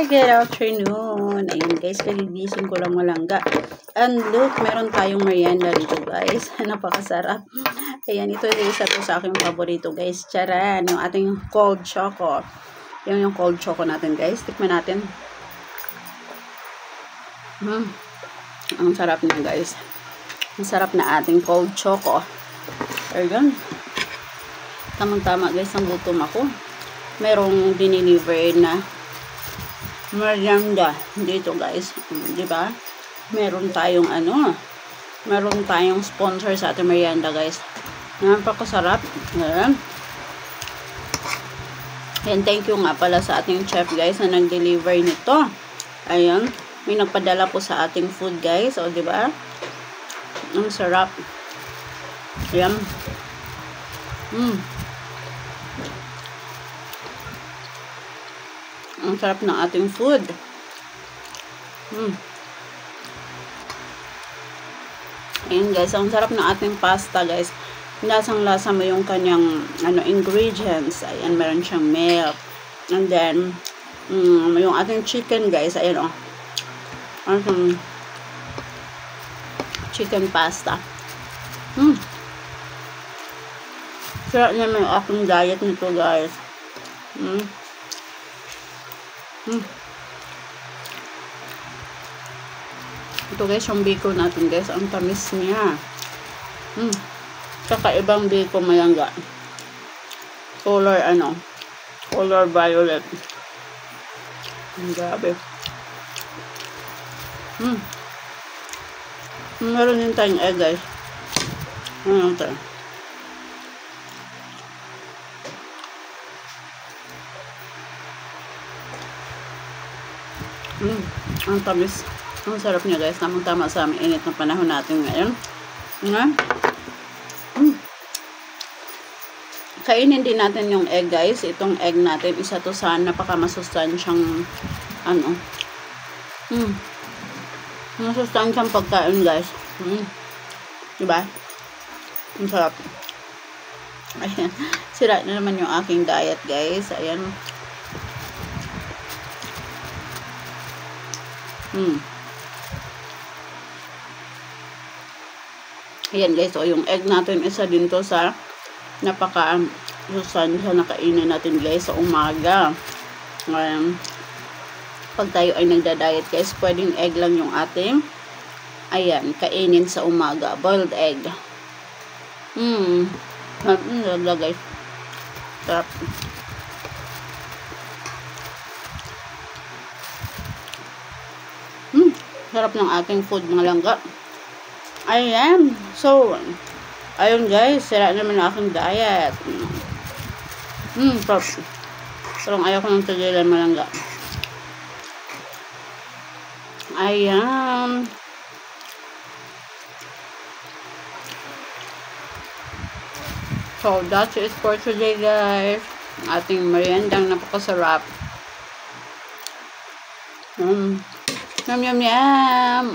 good afternoon. Ayun guys, kaligising ko lang malangga. And look, meron tayong merienda dito guys. Napakasarap. Ayan, ito yung isa to sa aking paborito guys. Charan, yung ating cold choco. Yung cold choco natin guys. Tikman natin. Ang sarap niya guys. Ang sarap na ating cold choco. Ayun. Tamang-tama guys, ang gutom ako. Merong diniliver na merienda dito guys, di ba? Meron tayong meron tayong sponsor sa ating merienda guys. Napakasarap. And thank you nga pala sa ating chef guys na nag-deliver nito. Ayun, may nagpadala po sa ating food guys, o di ba? Ang sarap. Ayan. Ang sarap ng ating food. Ayan guys, ang sarap ng ating pasta guys. Lasang-lasa mo yung kanyang ingredients. Ayan, meron siyang milk. And then, yung ating chicken guys. Ayan chicken pasta. Sarap naman yung aking diet nito guys. Ito guys, yung bacon natin guys, ang tamis niya. Kakaibang bacon mayangga. Color violet. Grabe. Meron din tayong egg guys. Ano ito? Ang tamis. Ang sarap niya guys. Tamang-tama sa aming init ng panahon natin ngayon. Kainin din natin yung egg guys. Itong egg natin, isa to sa napakamasustansyang masustansyang pagkain guys. Diba? Ang sarap. Ayan. Sira na naman yung aking diet guys. Ayan. Ayan guys, so yung egg natin, isa din to sa napaka-sustansya na kainin natin guys sa umaga. Pag tayo ay nagda-diet guys, pwedeng egg lang yung ating kainin sa umaga. Boiled egg. Guys. Sarap. Sarap ng ating food mga langga. Ayan. So, ayun guys, sira naman ang aking diet. Parang ayaw ko ng tigilan mga langga. Ayan. So, that's it for today guys. Ating meriendang napakasarap. Yum, yum, yum.